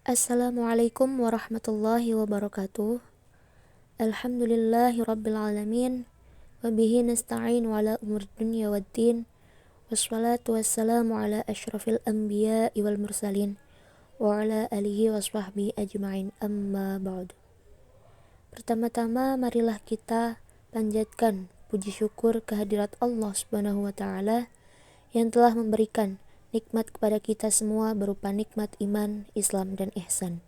Assalamualaikum warahmatullahi wabarakatuh. Alhamdulillahi rabbil alamin. Wabihi nasta'in ala umur dunya waddin. Wassalatu wassalamu ala ashrafil anbiya wal mursalin. Wa ala alihi wa sahbihi ajma'in, amma ba'du. Pertama-tama marilah kita panjatkan puji syukur kehadirat Allah subhanahu wa ta'ala yang telah memberikan nikmat kepada kita semua berupa nikmat iman, Islam, dan ihsan.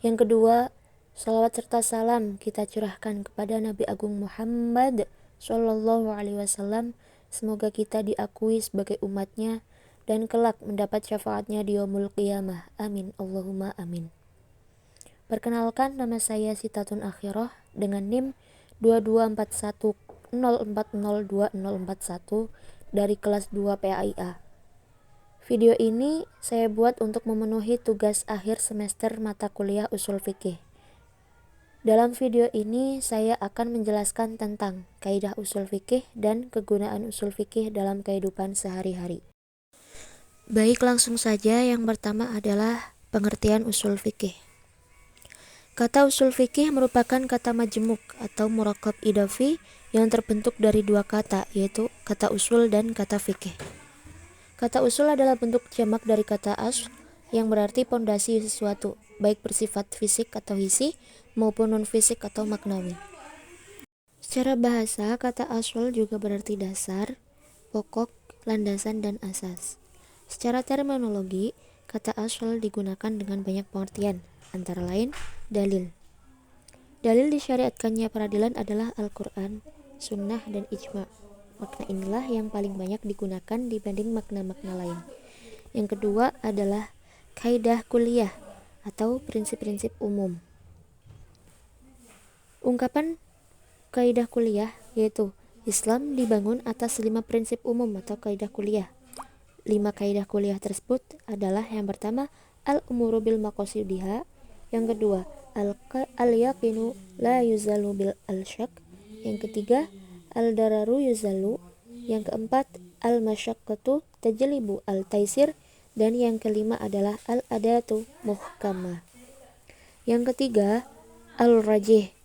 Yang kedua, salawat serta salam kita curahkan kepada Nabi Agung Muhammad Sallallahu Alaihi Wasallam. Semoga kita diakui sebagai umatnya dan kelak mendapat syafaatnya di yaumul qiyamah. Amin, Allahumma amin. Perkenalkan, nama saya Sitatun Akhirah dengan NIM 224104024041 dari kelas 2 PAIA. Video ini saya buat untuk memenuhi tugas akhir semester mata kuliah usul fikih. Dalam video ini saya akan menjelaskan tentang kaidah usul fikih dan kegunaan usul fikih dalam kehidupan sehari-hari. Baik, langsung saja. Yang pertama adalah pengertian usul fikih. Kata usul fikih merupakan kata majmuk atau murakkab idafi yang terbentuk dari dua kata, yaitu kata usul dan kata fikih. Kata usul adalah bentuk jamak dari kata asl yang berarti pondasi sesuatu, baik bersifat fisik atau hisi maupun non-fisik atau maknawi. Secara bahasa, kata asal juga berarti dasar, pokok, landasan, dan asas. Secara terminologi, kata asal digunakan dengan banyak pengertian, antara lain dalil. Dalil disyariatkannya peradilan adalah Al-Quran, Sunnah, dan Ijma'. Makna inilah yang paling banyak digunakan dibanding makna-makna lain. Yang kedua adalah kaidah kuliah atau prinsip-prinsip umum. Ungkapan kaidah kuliah yaitu Islam dibangun atas 5 prinsip umum atau kaidah kuliah. 5 kaidah kuliah tersebut adalah: yang pertama, al-umuru bil maqasidiha; yang kedua, al-yaqinu la yuzalu bil al-syak; yang ketiga, al-dararu yuzalu; yang keempat, al-masyaqqatu tajlibu al-taisir; dan yang kelima adalah al-adatu muhkamah. Yang ketiga, al-rajih.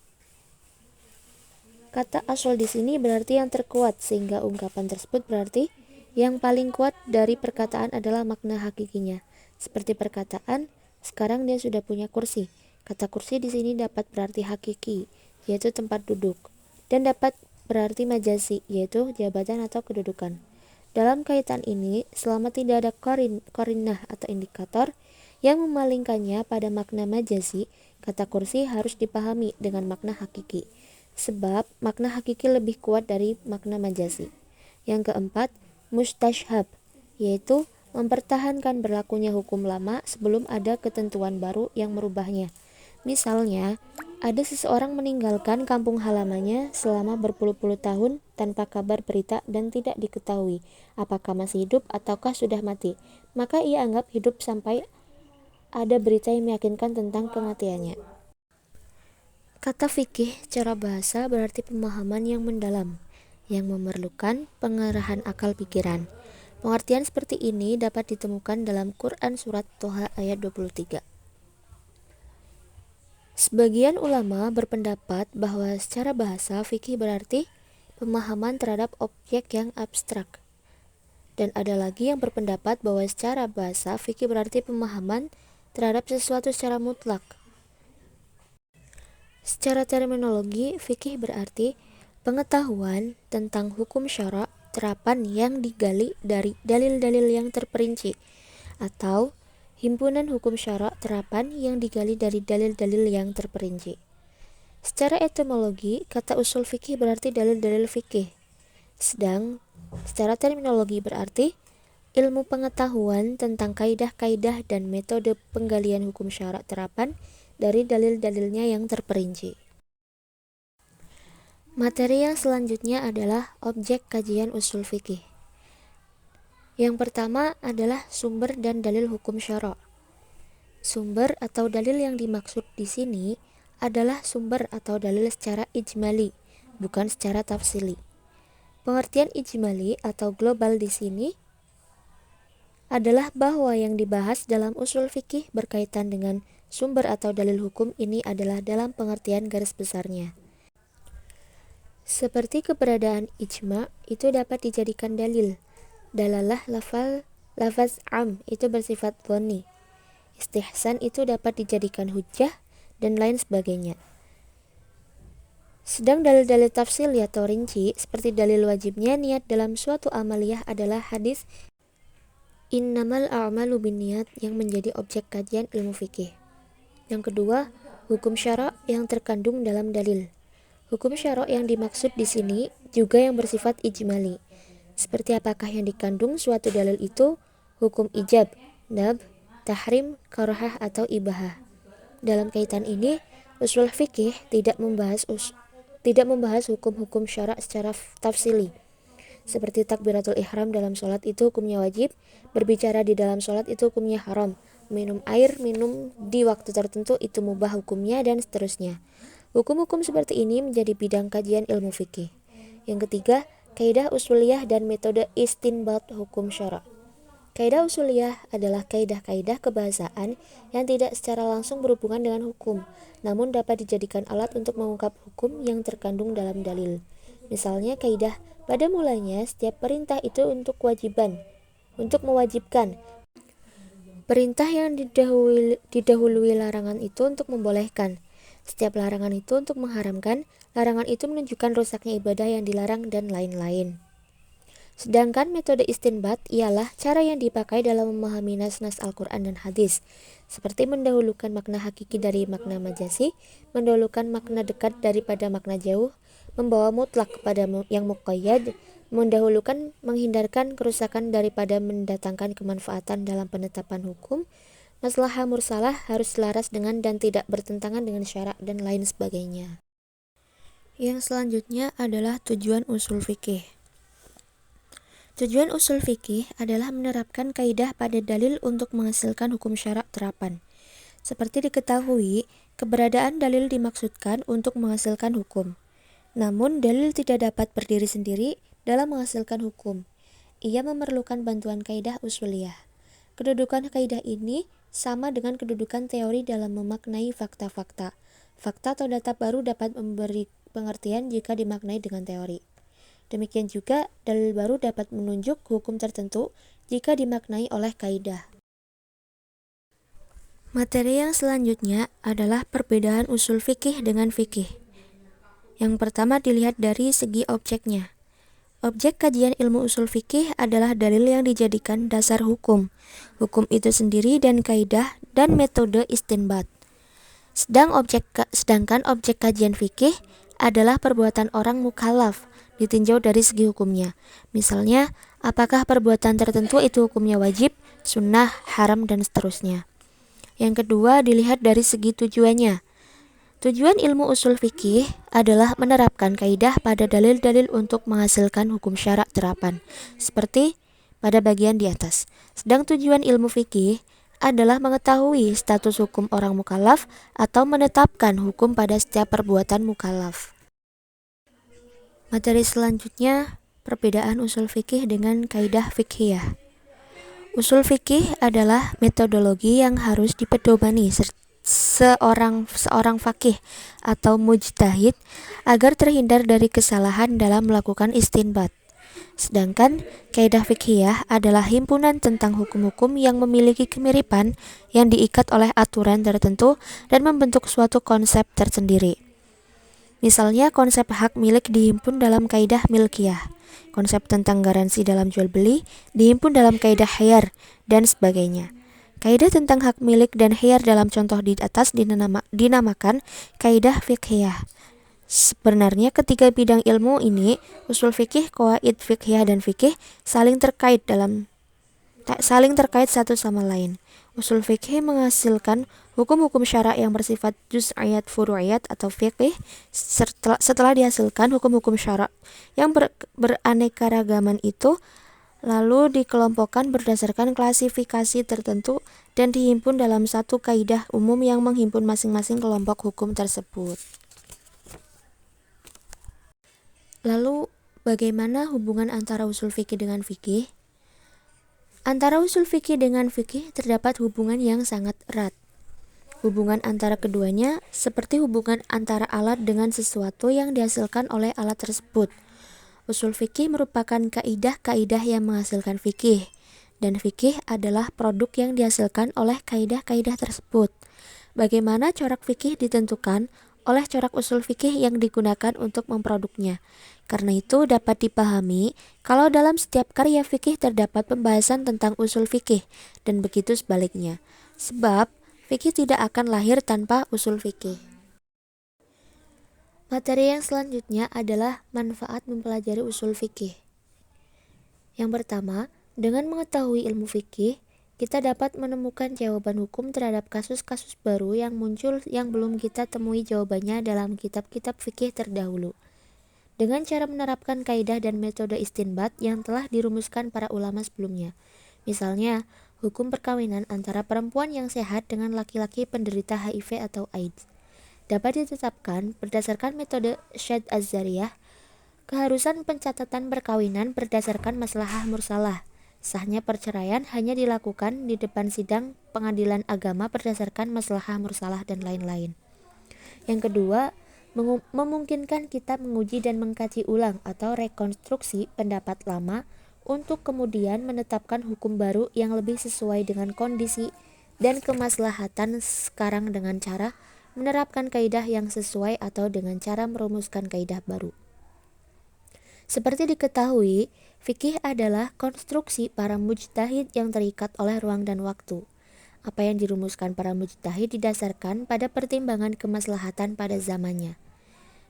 Kata asal di sini berarti yang terkuat, sehingga ungkapan tersebut berarti yang paling kuat dari perkataan adalah makna hakikinya. Seperti perkataan, sekarang dia sudah punya kursi. Kata kursi di sini dapat berarti hakiki, yaitu tempat duduk, dan dapat berarti majazi, yaitu jabatan atau kedudukan. Dalam kaitan ini, selama tidak ada qarinah atau indikator yang memalingkannya pada makna majazi, kata kursi harus dipahami dengan makna hakiki, sebab makna hakiki lebih kuat dari makna majazi. Yang keempat, mustashhab, yaitu mempertahankan berlakunya hukum lama sebelum ada ketentuan baru yang merubahnya. Misalnya, ada seseorang meninggalkan kampung halamannya selama berpuluh-puluh tahun tanpa kabar berita dan tidak diketahui apakah masih hidup ataukah sudah mati. Maka ia anggap hidup sampai ada berita yang meyakinkan tentang kematiannya. Kata fikih secara bahasa berarti pemahaman yang mendalam, yang memerlukan pengerahan akal pikiran. Pengertian seperti ini dapat ditemukan dalam Quran Surat Toha ayat 23. Sebagian ulama berpendapat bahwa secara bahasa fikih berarti pemahaman terhadap objek yang abstrak. Dan ada lagi yang berpendapat bahwa secara bahasa fikih berarti pemahaman terhadap sesuatu secara mutlak. Secara terminologi, fikih berarti pengetahuan tentang hukum syara' terapan yang digali dari dalil-dalil yang terperinci, atau himpunan hukum syara' terapan yang digali dari dalil-dalil yang terperinci. Secara etimologi, kata usul fikih berarti dalil-dalil fikih. Sedang secara terminologi berarti ilmu pengetahuan tentang kaidah-kaidah dan metode penggalian hukum syara' terapan dari dalil-dalilnya yang terperinci. Materi yang selanjutnya adalah objek kajian usul fikih. Yang pertama adalah sumber dan dalil hukum syara'. Sumber atau dalil yang dimaksud di sini adalah sumber atau dalil secara ijmali, bukan secara tafsili. Pengertian ijmali atau global di sini adalah bahwa yang dibahas dalam usul fikih berkaitan dengan sumber atau dalil hukum ini adalah dalam pengertian garis besarnya. Seperti keberadaan ijma itu dapat dijadikan dalil. Dalalah lafaz am itu bersifat dhonni. Istihsan itu dapat dijadikan hujjah dan lain sebagainya. Sedang dalil-dalil tafsil atau rinci seperti dalil wajibnya niat dalam suatu amaliyah adalah hadis innamal a'malu binniyat yang menjadi objek kajian ilmu fikih. Yang kedua, hukum syara' yang terkandung dalam dalil. Hukum syara' yang dimaksud di sini juga yang bersifat ijmali. Seperti apakah yang dikandung suatu dalil itu hukum ijab, nab, tahrim, karahah atau ibahah. Dalam kaitan ini, usul fikih tidak membahas hukum-hukum syara' secara tafsili. Seperti takbiratul ihram dalam sholat itu hukumnya wajib, berbicara di dalam sholat itu hukumnya haram, minum di waktu tertentu itu mubah hukumnya, dan seterusnya. Hukum-hukum seperti ini menjadi bidang kajian ilmu fikih. Yang ketiga, kaidah usuliyah dan metode istinbat hukum syara'. Kaidah usuliyah adalah kaidah-kaidah kebahasaan yang tidak secara langsung berhubungan dengan hukum, namun dapat dijadikan alat untuk mengungkap hukum yang terkandung dalam dalil. Misalnya kaidah pada mulanya setiap perintah itu untuk mewajibkan. Perintah yang didahului larangan itu untuk membolehkan. Setiap larangan itu untuk mengharamkan. Larangan itu menunjukkan rusaknya ibadah yang dilarang dan lain-lain. Sedangkan metode istinbat ialah cara yang dipakai dalam memahami nas-nas Al-Quran dan hadis, seperti mendahulukan makna hakiki dari makna majasi, mendahulukan makna dekat daripada makna jauh, membawa mutlak kepada yang muqayyad, menghindarkan kerusakan daripada mendatangkan kemanfaatan dalam penetapan hukum, maslahah mursalah harus selaras dengan dan tidak bertentangan dengan syarak dan lain sebagainya. Yang selanjutnya adalah tujuan usul fikih. Tujuan usul fikih adalah menerapkan kaidah pada dalil untuk menghasilkan hukum syarak terapan. Seperti diketahui, keberadaan dalil dimaksudkan untuk menghasilkan hukum. Namun, dalil tidak dapat berdiri sendiri dalam menghasilkan hukum. Ia memerlukan bantuan kaidah usuliyah. Kedudukan kaidah ini sama dengan kedudukan teori dalam memaknai fakta-fakta. Fakta atau data baru dapat memberi pengertian jika dimaknai dengan teori. Demikian juga, dalil baru dapat menunjuk hukum tertentu jika dimaknai oleh kaidah. Materi yang selanjutnya adalah perbedaan usul fikih dengan fikih. Yang pertama dilihat dari segi objeknya. Objek kajian ilmu usul fikih adalah dalil yang dijadikan dasar hukum. Hukum itu sendiri dan kaidah dan metode istinbat. Sedangkan objek kajian fikih adalah perbuatan orang mukallaf, ditinjau dari segi hukumnya. Misalnya, apakah perbuatan tertentu itu hukumnya wajib, sunnah, haram, dan seterusnya. Yang kedua dilihat dari segi tujuannya. Tujuan ilmu usul fikih adalah menerapkan kaidah pada dalil-dalil untuk menghasilkan hukum syarak terapan, seperti pada bagian di atas. Sedang tujuan ilmu fikih adalah mengetahui status hukum orang mukallaf atau menetapkan hukum pada setiap perbuatan mukallaf. Materi selanjutnya, perbedaan usul fikih dengan kaidah fikhiyah. Usul fikih adalah metodologi yang harus dipedomani seorang faqih atau mujtahid agar terhindar dari kesalahan dalam melakukan istinbat. Sedangkan kaidah fikhiyah adalah himpunan tentang hukum-hukum yang memiliki kemiripan yang diikat oleh aturan tertentu dan membentuk suatu konsep tersendiri. Misalnya konsep hak milik dihimpun dalam kaidah milkiyah, konsep tentang garansi dalam jual beli dihimpun dalam kaidah khiyar, dan sebagainya. Kaidah tentang hak milik dan khiyar dalam contoh di atas dinamakan kaidah fiqhiyah. Sebenarnya ketiga bidang ilmu ini, usul fikih, qawaid fiqhiyah, dan fikih saling terkait satu sama lain. Usul fikih menghasilkan hukum-hukum syarak yang bersifat juz'iyat furu'iyat atau fiqih. Setelah dihasilkan hukum-hukum syarak yang beraneka-ragaman itu lalu dikelompokkan berdasarkan klasifikasi tertentu dan dihimpun dalam satu kaidah umum yang menghimpun masing-masing kelompok hukum tersebut. Lalu, bagaimana hubungan antara usul fikih dengan fikih? Antara usul fikih dengan fikih terdapat hubungan yang sangat erat. Hubungan antara keduanya seperti hubungan antara alat dengan sesuatu yang dihasilkan oleh alat tersebut. Usul fikih merupakan kaidah-kaidah yang menghasilkan fikih, dan fikih adalah produk yang dihasilkan oleh kaidah-kaidah tersebut. Bagaimana corak fikih ditentukan oleh corak usul fikih yang digunakan untuk memproduknya. Karena itu dapat dipahami kalau dalam setiap karya fikih terdapat pembahasan tentang usul fikih, dan begitu sebaliknya. Sebab fikih tidak akan lahir tanpa usul fikih. Materi yang selanjutnya adalah manfaat mempelajari usul fikih. Yang pertama, dengan mengetahui ilmu fikih, kita dapat menemukan jawaban hukum terhadap kasus-kasus baru yang muncul yang belum kita temui jawabannya dalam kitab-kitab fikih terdahulu. Dengan cara menerapkan kaidah dan metode istinbat yang telah dirumuskan para ulama sebelumnya. Misalnya, hukum perkawinan antara perempuan yang sehat dengan laki-laki penderita HIV atau AIDS dapat ditetapkan berdasarkan metode syad az-zariyah. Keharusan pencatatan perkawinan berdasarkan maslahah mursalah. Sahnya perceraian hanya dilakukan di depan sidang pengadilan agama berdasarkan maslahah mursalah dan lain-lain. Yang kedua, memungkinkan kita menguji dan mengkaji ulang atau rekonstruksi pendapat lama untuk kemudian menetapkan hukum baru yang lebih sesuai dengan kondisi dan kemaslahatan sekarang dengan cara menerapkan kaidah yang sesuai atau dengan cara merumuskan kaidah baru. Seperti diketahui, fikih adalah konstruksi para mujtahid yang terikat oleh ruang dan waktu. Apa yang dirumuskan para mujtahid didasarkan pada pertimbangan kemaslahatan pada zamannya.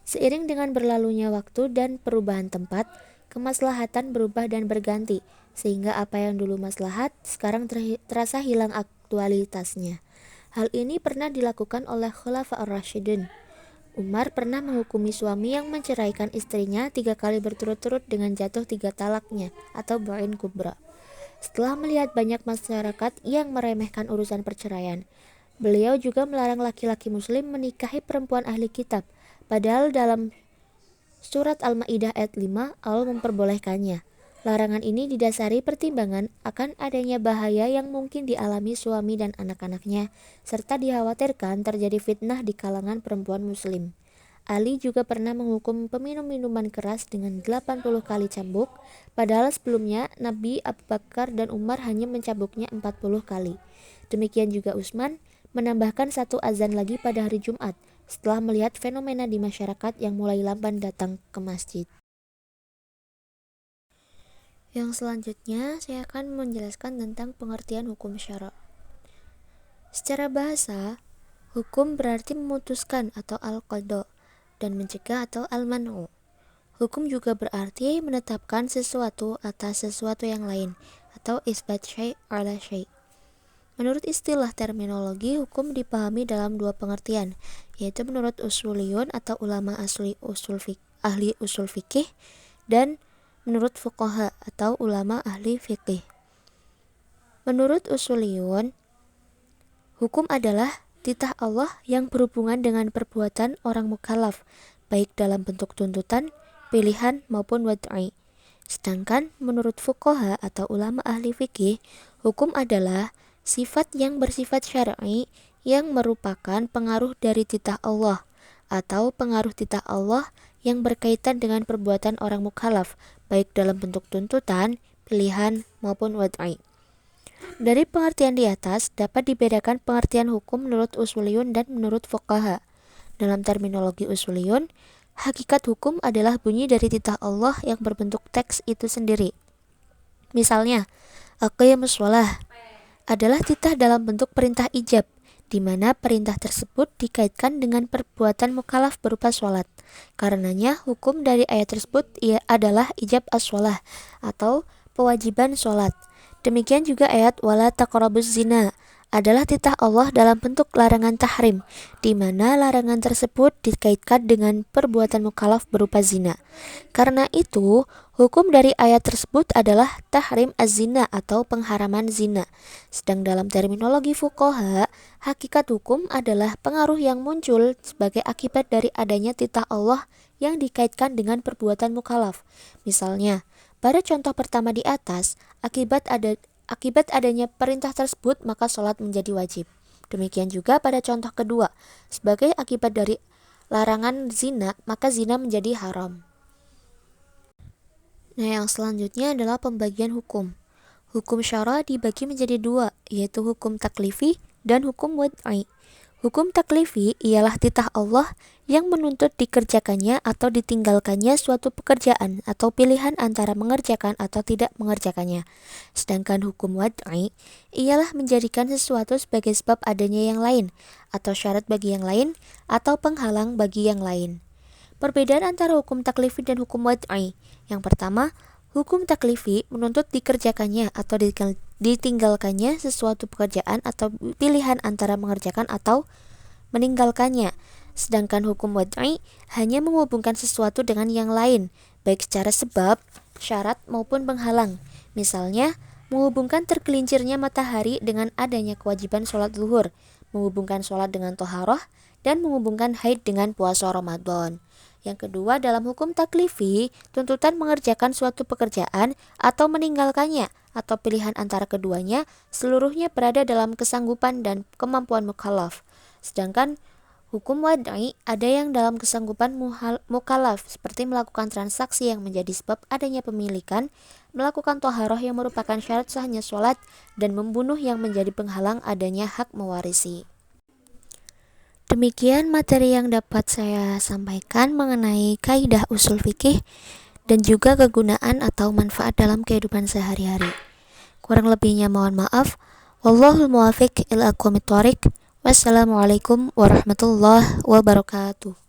Seiring dengan berlalunya waktu dan perubahan tempat, kemaslahatan berubah dan berganti, sehingga apa yang dulu maslahat sekarang terasa hilang aktualitasnya. Hal ini pernah dilakukan oleh Khulafa ar-Rasyidun. Umar pernah menghukumi suami yang menceraikan istrinya 3 kali berturut-turut dengan jatuh 3 talaknya atau ba'in kubra. Setelah melihat banyak masyarakat yang meremehkan urusan perceraian, beliau juga melarang laki-laki muslim menikahi perempuan ahli kitab, padahal dalam surat Al-Maidah ayat 5 Allah memperbolehkannya. Larangan ini didasari pertimbangan akan adanya bahaya yang mungkin dialami suami dan anak-anaknya, serta dikhawatirkan terjadi fitnah di kalangan perempuan muslim. Ali juga pernah menghukum peminum minuman keras dengan 80 kali cambuk, padahal sebelumnya Nabi Abu Bakar dan Umar hanya mencambuknya 40 kali. Demikian juga Utsman menambahkan 1 azan lagi pada hari Jumat, setelah melihat fenomena di masyarakat yang mulai lamban datang ke masjid. Yang selanjutnya, saya akan menjelaskan tentang pengertian hukum syara'. Secara bahasa, hukum berarti memutuskan atau al-qadha dan mencegah atau al-man'u. Hukum juga berarti menetapkan sesuatu atas sesuatu yang lain atau isbat syai' ala syai'. Menurut istilah terminologi, hukum dipahami dalam 2 pengertian, yaitu menurut usuliyun atau ulama ahli usul fikih, dan menurut fuqaha atau ulama ahli fikih. Menurut usuliyun, hukum adalah titah Allah yang berhubungan dengan perbuatan orang mukallaf, baik dalam bentuk tuntutan, pilihan maupun wad'i. Sedangkan menurut fuqaha atau ulama ahli fikih, hukum adalah sifat yang bersifat syar'i yang merupakan pengaruh dari titah Allah atau pengaruh titah Allah yang berkaitan dengan perbuatan orang mukallaf, baik dalam bentuk tuntutan, pilihan, maupun wad'i. Dari pengertian di atas, dapat dibedakan pengertian hukum menurut usuliyun dan menurut fuqaha. Dalam terminologi usuliyun, hakikat hukum adalah bunyi dari titah Allah yang berbentuk teks itu sendiri. Misalnya, aqimus shalah adalah titah dalam bentuk perintah ijab, di mana perintah tersebut dikaitkan dengan perbuatan mukallaf berupa sholat. Karenanya, hukum dari ayat tersebut adalah ijab as-sholah atau kewajiban sholat. Demikian juga ayat wala taqrabuz zina adalah titah Allah dalam bentuk larangan tahrim, di mana larangan tersebut dikaitkan dengan perbuatan mukallaf berupa zina. Karena itu, hukum dari ayat tersebut adalah tahrim az-zina atau pengharaman zina. Sedang dalam terminologi fuqaha, hakikat hukum adalah pengaruh yang muncul sebagai akibat dari adanya titah Allah yang dikaitkan dengan perbuatan mukallaf. Misalnya, pada contoh pertama di atas, akibat Akibat adanya perintah tersebut, maka sholat menjadi wajib. Demikian juga pada contoh kedua, sebagai akibat dari larangan zina, maka zina menjadi haram. Nah, yang selanjutnya adalah pembagian hukum. Hukum syara dibagi menjadi dua, yaitu hukum taklifi dan hukum wad'i. Hukum taklifi ialah titah Allah yang menuntut dikerjakannya atau ditinggalkannya suatu pekerjaan atau pilihan antara mengerjakan atau tidak mengerjakannya. Sedangkan hukum wad'i ialah menjadikan sesuatu sebagai sebab adanya yang lain, atau syarat bagi yang lain, atau penghalang bagi yang lain. Perbedaan antara hukum taklifi dan hukum wad'i. Yang pertama, hukum taklifi menuntut dikerjakannya atau ditinggalkannya sesuatu pekerjaan atau pilihan antara mengerjakan atau meninggalkannya. Sedangkan hukum wad'i hanya menghubungkan sesuatu dengan yang lain, baik secara sebab, syarat maupun penghalang. Misalnya, menghubungkan tergelincirnya matahari dengan adanya kewajiban sholat zuhur, menghubungkan sholat dengan toharoh, dan menghubungkan haid dengan puasa Ramadan. Yang kedua, dalam hukum taklifi, tuntutan mengerjakan suatu pekerjaan atau meninggalkannya, atau pilihan antara keduanya, seluruhnya berada dalam kesanggupan dan kemampuan mukallaf. Sedangkan hukum wad'i ada yang dalam kesanggupan mukallaf, seperti melakukan transaksi yang menjadi sebab adanya pemilikan, melakukan toharoh yang merupakan syarat sahnya sholat, dan membunuh yang menjadi penghalang adanya hak mewarisi. Demikian materi yang dapat saya sampaikan mengenai kaidah usul fikih dan juga kegunaan atau manfaat dalam kehidupan sehari-hari. Kurang lebihnya mohon maaf. Wallahul muwaffiq ila aqwamit thoriq. Wassalamualaikum warahmatullahi wabarakatuh.